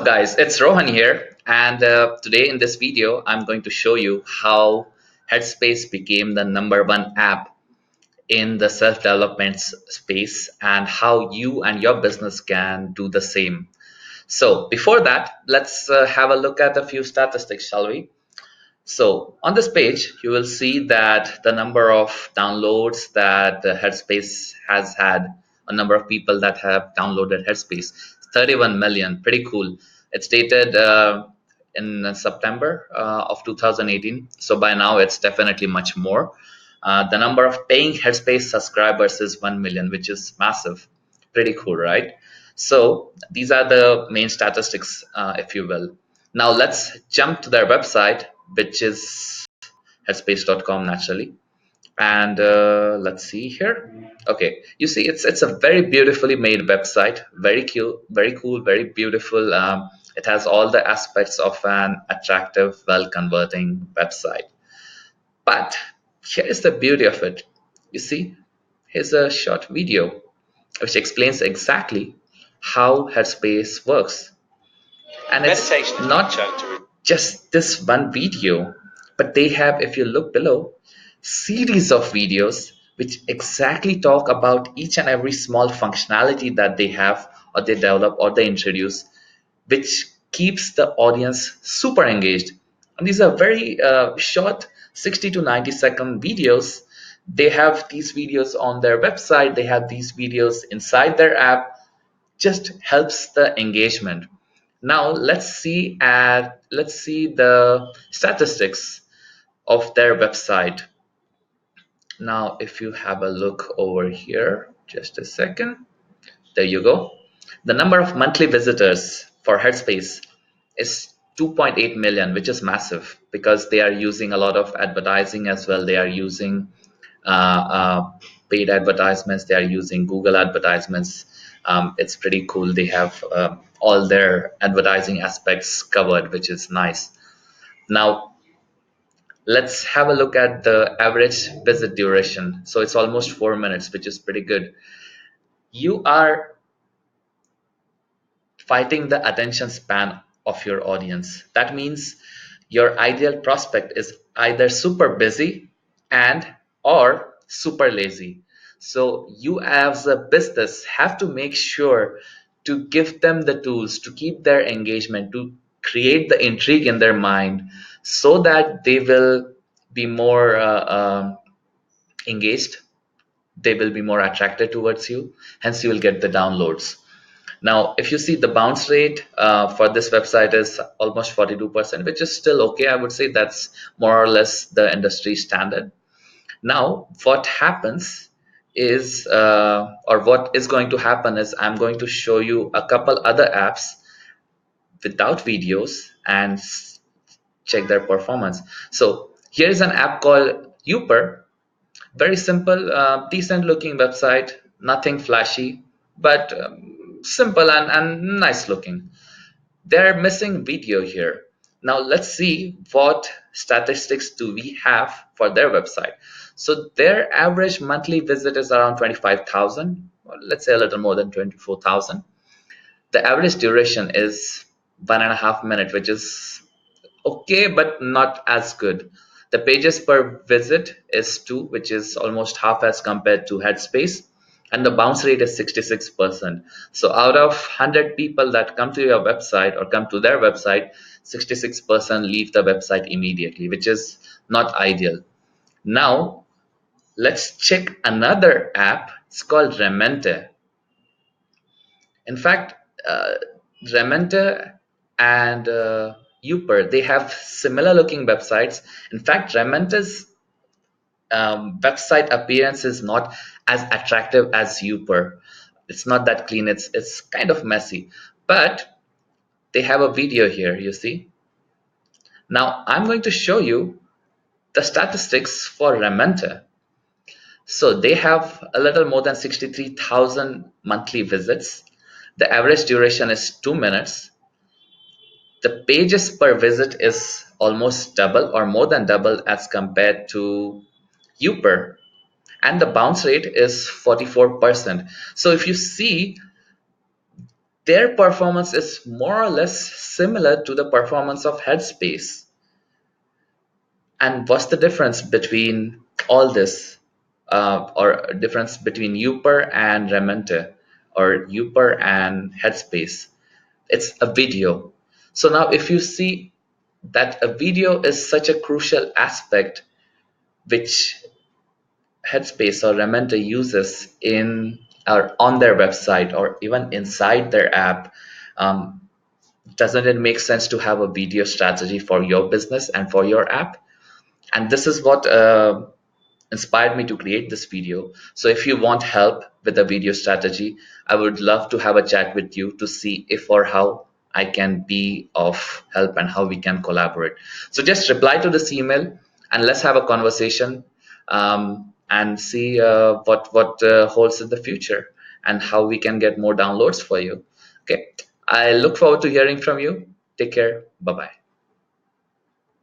up, guys? It's Rohan here, and today in this video, I'm going to show you how Headspace became the #1 app in the self-development space and how you and your business can do the same. So, before that, let's have a look at a few statistics, shall we? So, on this page, you will see that the number of downloads that Headspace has had, a number of people that have downloaded Headspace, 31 million. Pretty cool. It's dated in September of 2018. So by now, it's definitely much more. The number of paying Headspace subscribers is 1 million, which is massive. Pretty cool, right? So these are the main statistics, if you will. Now let's jump to their website, which is headspace.com naturally. And let's see here. Okay, you see, it's a very beautifully made website. Very cute, very cool, very beautiful. It has all the aspects of an attractive, well converting website. But here is the beauty of it. You see, here's a short video which explains exactly how Headspace works. And it's not just this one video, but they have, if you look below, series of videos which exactly talk about each and every small functionality that they have or they develop or they introduce, which keeps the audience super engaged. And these are very short 60 to 90-second videos. They have these videos on their website, they have these videos inside their app, just helps the engagement. Now let's see the statistics of their website. Now if you have a look over here, just a second, there you go. The number of monthly visitors for Headspace is 2.8 million, which is massive because they are using a lot of advertising as well. They are using paid advertisements, they are using Google advertisements. It's pretty cool. They have all their advertising aspects covered, which is nice. Now let's have a look at the average visit duration. So it's almost 4 minutes, which is pretty good. You are fighting the attention span of your audience. That means your ideal prospect is either super busy and or super lazy. So you as a business have to make sure to give them the tools to keep their engagement, to create the intrigue in their mind so that they will be more engaged, they will be more attracted towards you, hence you will get the downloads. Now, if you see the bounce rate for this website is almost 42%, which is still okay. I would say that's more or less the industry standard. Now, what happens is, or what is going to happen is, I'm going to show you a couple other apps without videos and check their performance. So here's an app called Uper. Very simple, decent looking website, nothing flashy, but simple and nice looking. They're missing video here. Now let's see what statistics do we have for their website. So their average monthly visit is around 25,000, or let's say a little more than 24,000. The average duration is 1.5 minutes, which is okay, but not as good. The pages per visit is 2, which is almost half as compared to Headspace, and the bounce rate is 66%. So out of 100 people that come to your website or come to their website, 66% leave the website immediately, which is not ideal. Now let's check another app. It's called Remente. In fact, Remente and Uper, they have similar looking websites. In fact, Remente's website appearance is not as attractive as Uper. It's not that clean. It's kind of messy, but they have a video here. You see. Now I'm going to show you the statistics for Remente. So they have a little more than 63,000 monthly visits. The average duration is 2 minutes. The pages per visit is almost double or more than double as compared to Uper, and the bounce rate is 44%. So if you see, their performance is more or less similar to the performance of Headspace. And what's the difference between all this, or difference between Uper and Remente, or Uper and Headspace? It's a video. So now, if you see that a video is such a crucial aspect which Headspace or Remente uses in or on their website or even inside their app, um, doesn't it make sense to have a video strategy for your business and for your app? And this is what inspired me to create this video. So if you want help with the video strategy, I would love to have a chat with you to see if or how I can be of help and how we can collaborate. So just reply to this email and let's have a conversation, and see what holds in the future and how we can get more downloads for you. Okay, I look forward to hearing from you. Take care. Bye bye.